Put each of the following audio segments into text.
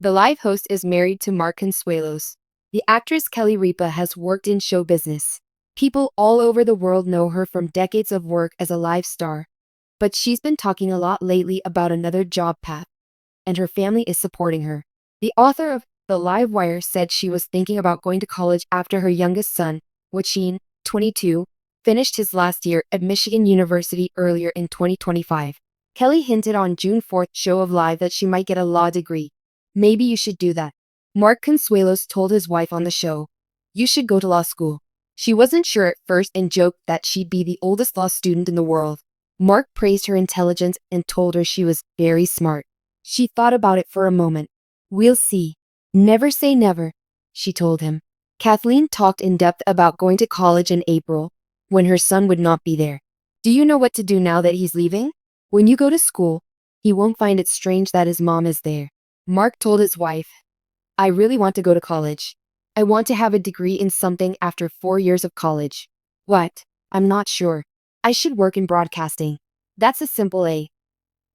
The live host is married to Mark Consuelos. The actress Kelly Ripa has worked in show business. People all over the world know her from decades of work as a live star. But she's been talking a lot lately about another job path, and her family is supporting her. The author of The Live Wire said she was thinking about going to college after her youngest son, Joaquin, 22, finished his last year at Michigan University earlier in 2025. Kelly hinted on June 4th show of Live that she might get a law degree. Maybe you should do that. Mark Consuelos told his wife on the show, "You should go to law school." She wasn't sure at first and joked that she'd be the oldest law student in the world. Mark praised her intelligence and told her she was very smart. She thought about it for a moment. "We'll see. Never say never," she told him. Kathleen talked in depth about going to college in April, when her son would not be there. "Do you know what to do now that he's leaving? When you go to school, he won't find it strange that his mom is there." Mark told his wife, "I really want to go to college. I want to have a degree in something after 4 years of college." "What?" "I'm not sure. I should work in broadcasting. That's a simple A.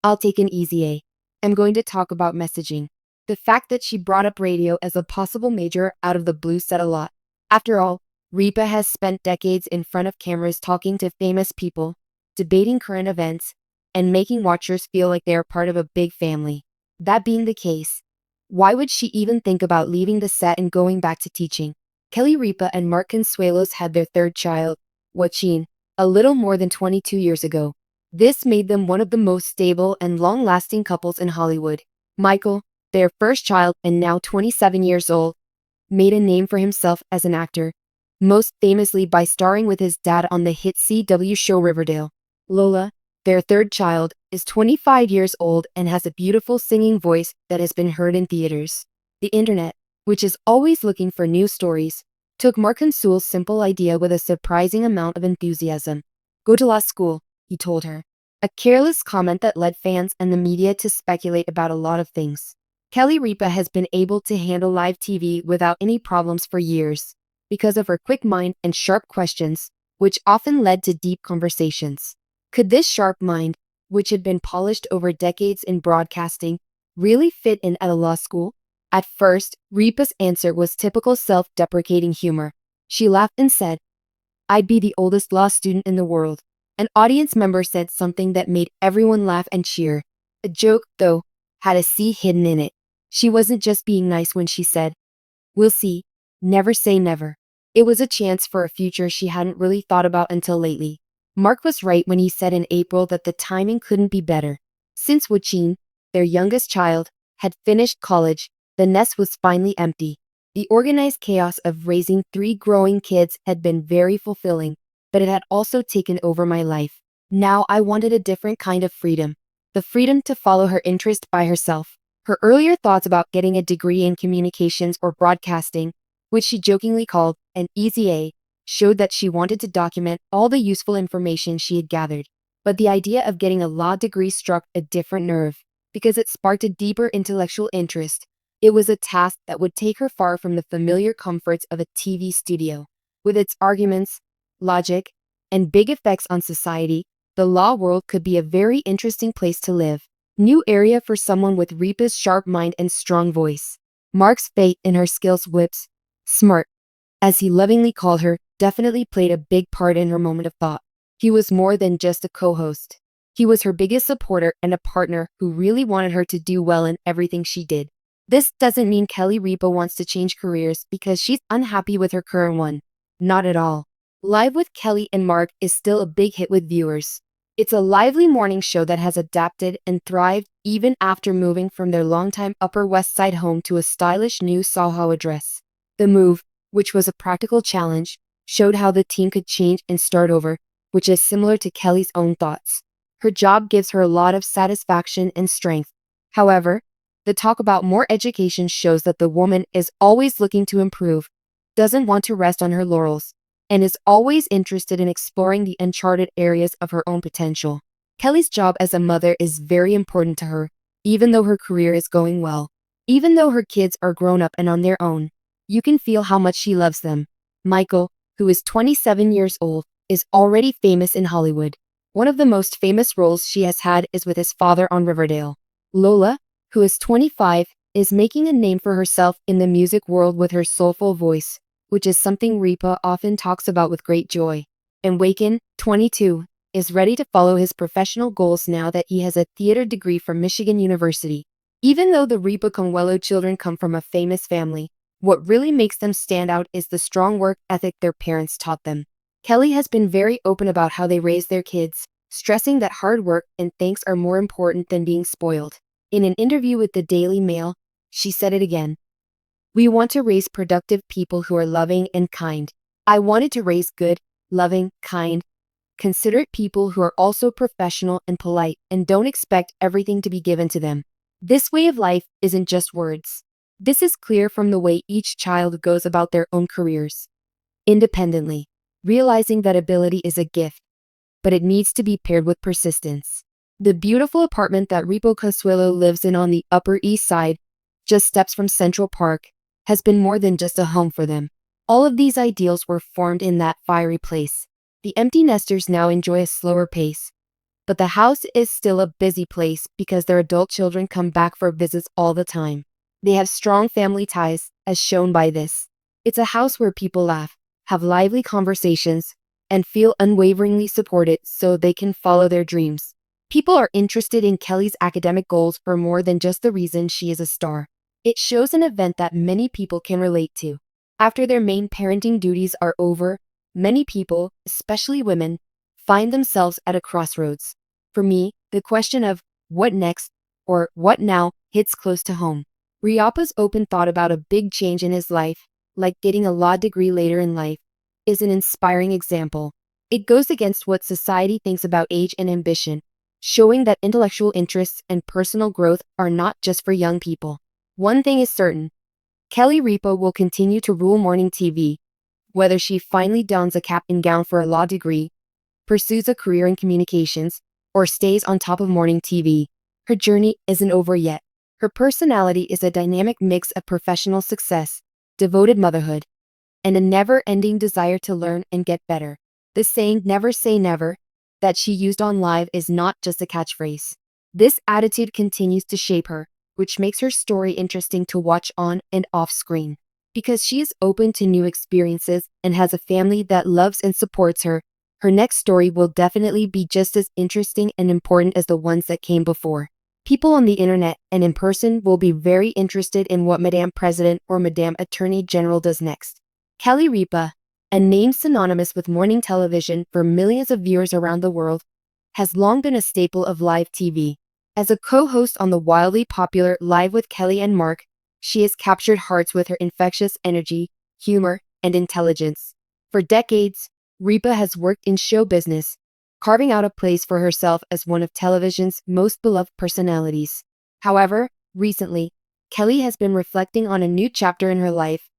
I'll take an easy A. I'm going to talk about messaging." The fact that she brought up radio as a possible major out of the blue said a lot. After all, Ripa has spent decades in front of cameras talking to famous people, debating current events, and making watchers feel like they are part of a big family. That being the case, why would she even think about leaving the set and going back to teaching? Kelly Ripa and Mark Consuelos had their third child, Joaquin, a little more than 22 years ago. This made them one of the most stable and long-lasting couples in Hollywood. Michael, their first child and now 27 years old, made a name for himself as an actor, most famously by starring with his dad on the hit CW show Riverdale. Lola, their third child, is 25 years old and has a beautiful singing voice that has been heard in theaters. The internet, which is always looking for new stories, took Mark Consuelos' simple idea with a surprising amount of enthusiasm. "Go to law school," he told her. A careless comment that led fans and the media to speculate about a lot of things. Kelly Ripa has been able to handle live TV without any problems for years, because of her quick mind and sharp questions, which often led to deep conversations. Could this sharp mind, which had been polished over decades in broadcasting, really fit in at a law school? At first, Ripa's answer was typical self-deprecating humor. She laughed and said, "I'd be the oldest law student in the world." An audience member said something that made everyone laugh and cheer. A joke, though, had a C hidden in it. She wasn't just being nice when she said, "We'll see. Never say never." It was a chance for a future she hadn't really thought about until lately. Mark was right when he said in April that the timing couldn't be better. Since Joaquin, their youngest child, had finished college, the nest was finally empty. The organized chaos of raising 3 growing kids had been very fulfilling, but it had also taken over my life. Now I wanted a different kind of freedom. The freedom to follow her interest by herself. Her earlier thoughts about getting a degree in communications or broadcasting, which she jokingly called an easy A, showed that she wanted to document all the useful information she had gathered. But the idea of getting a law degree struck a different nerve, because it sparked a deeper intellectual interest. It was a task that would take her far from the familiar comforts of a TV studio. With its arguments, logic, and big effects on society, the law world could be a very interesting place to live. New area for someone with Ripa's sharp mind and strong voice. Mark's faith in her skills whips, smart, as he lovingly called her, definitely played a big part in her moment of thought. He was more than just a co-host. He was her biggest supporter and a partner who really wanted her to do well in everything she did. This doesn't mean Kelly Ripa wants to change careers because she's unhappy with her current one. Not at all. Live with Kelly and Mark is still a big hit with viewers. It's a lively morning show that has adapted and thrived even after moving from their longtime Upper West Side home to a stylish new Soho address. The move, which was a practical challenge, showed how the team could change and start over, which is similar to Kelly's own thoughts. Her job gives her a lot of satisfaction and strength. However, the talk about more education shows that the woman is always looking to improve, doesn't want to rest on her laurels, and is always interested in exploring the uncharted areas of her own potential. Kelly's job as a mother is very important to her, even though her career is going well. Even though her kids are grown up and on their own, you can feel how much she loves them. Michael, who is 27 years old, is already famous in Hollywood. One of the most famous roles she has had is with his father on Riverdale. Lola, who is 25, is making a name for herself in the music world with her soulful voice, which is something Ripa often talks about with great joy. And Waken, 22, is ready to follow his professional goals now that he has a theater degree from Michigan University. Even though the Ripa Consuelo children come from a famous family, what really makes them stand out is the strong work ethic their parents taught them. Kelly has been very open about how they raise their kids, stressing that hard work and thanks are more important than being spoiled. In an interview with the Daily Mail, she said it again. "We want to raise productive people who are loving and kind. I wanted to raise good, loving, kind, considerate people who are also professional and polite and don't expect everything to be given to them. This way of life isn't just words. This is clear from the way each child goes about their own careers, independently, realizing that ability is a gift, but it needs to be paired with persistence." The beautiful apartment that Ripa Consuelo lives in on the Upper East Side, just steps from Central Park, has been more than just a home for them. All of these ideals were formed in that fiery place. The empty nesters now enjoy a slower pace, but the house is still a busy place because their adult children come back for visits all the time. They have strong family ties, as shown by this. It's a house where people laugh, have lively conversations, and feel unwaveringly supported so they can follow their dreams. People are interested in Kelly's academic goals for more than just the reason she is a star. It shows an event that many people can relate to. After their main parenting duties are over, many people, especially women, find themselves at a crossroads. For me, the question of what next or what now hits close to home. Riapa's open thought about a big change in his life, like getting a law degree later in life, is an inspiring example. It goes against what society thinks about age and ambition, showing that intellectual interests and personal growth are not just for young people. One thing is certain, Kelly Ripa will continue to rule morning TV. Whether she finally dons a cap and gown for a law degree, pursues a career in communications, or stays on top of morning TV, her journey isn't over yet. Her personality is a dynamic mix of professional success, devoted motherhood, and a never-ending desire to learn and get better. The saying, "never say never," that she used on live is not just a catchphrase. This attitude continues to shape her, which makes her story interesting to watch on and off screen. Because she is open to new experiences and has a family that loves and supports her, her next story will definitely be just as interesting and important as the ones that came before. People on the internet and in person will be very interested in what Madame President or Madame Attorney General does next. Kelly Ripa, a name synonymous with morning television for millions of viewers around the world, has long been a staple of live TV. As a co-host on the wildly popular Live with Kelly and Mark, she has captured hearts with her infectious energy, humor, and intelligence. For decades, Ripa has worked in show business, carving out a place for herself as one of television's most beloved personalities. However, recently, Kelly has been reflecting on a new chapter in her life,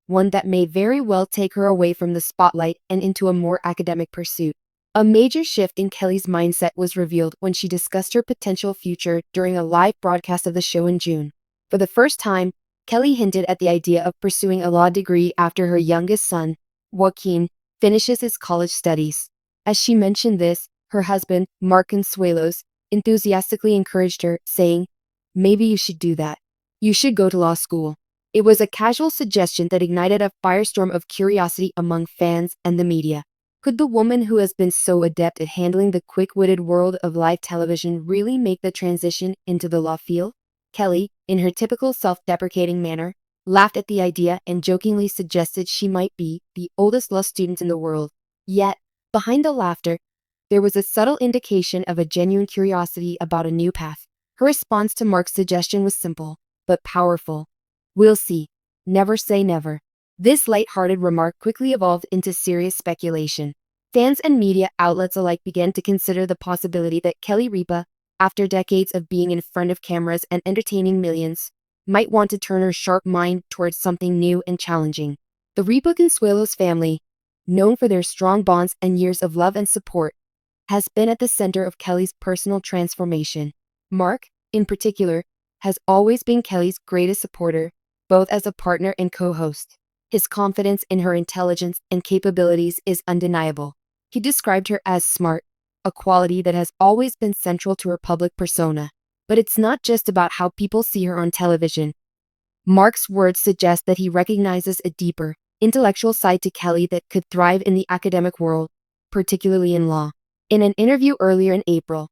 one that may very well take her away from the spotlight and into a more academic pursuit. A major shift in Kelly's mindset was revealed when she discussed her potential future during a live broadcast of the show in June. For the first time, Kelly hinted at the idea of pursuing a law degree after her youngest son, Joaquin, finishes his college studies. As she mentioned this, her husband, Mark Consuelos, enthusiastically encouraged her, saying, "Maybe you should do that. You should go to law school." It was a casual suggestion that ignited a firestorm of curiosity among fans and the media. Could the woman who has been so adept at handling the quick-witted world of live television really make the transition into the law field? Kelly, in her typical self-deprecating manner, laughed at the idea and jokingly suggested she might be the oldest law student in the world. Yet, behind the laughter, there was a subtle indication of a genuine curiosity about a new path. Her response to Mark's suggestion was simple, but powerful. "We'll see. Never say never." This light-hearted remark quickly evolved into serious speculation. Fans and media outlets alike began to consider the possibility that Kelly Ripa, after decades of being in front of cameras and entertaining millions, might want to turn her sharp mind towards something new and challenging. The Ripa Consuelos family, known for their strong bonds and years of love and support, has been at the center of Kelly's personal transformation. Mark, in particular, has always been Kelly's greatest supporter, both as a partner and co-host. His confidence in her intelligence and capabilities is undeniable. He described her as smart, a quality that has always been central to her public persona. But it's not just about how people see her on television. Mark's words suggest that he recognizes a deeper, intellectual side to Kelly that could thrive in the academic world, particularly in law. In an interview earlier in April,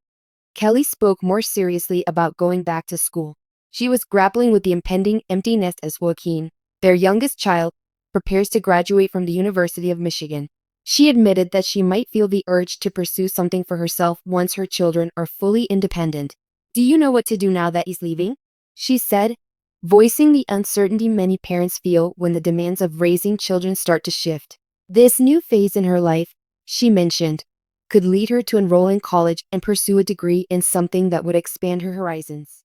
Kelly spoke more seriously about going back to school. She was grappling with the impending empty nest as Joaquin, their youngest child, prepares to graduate from the University of Michigan. She admitted that she might feel the urge to pursue something for herself once her children are fully independent. "Do you know what to do now that he's leaving?" she said, voicing the uncertainty many parents feel when the demands of raising children start to shift. This new phase in her life, she mentioned, could lead her to enroll in college and pursue a degree in something that would expand her horizons.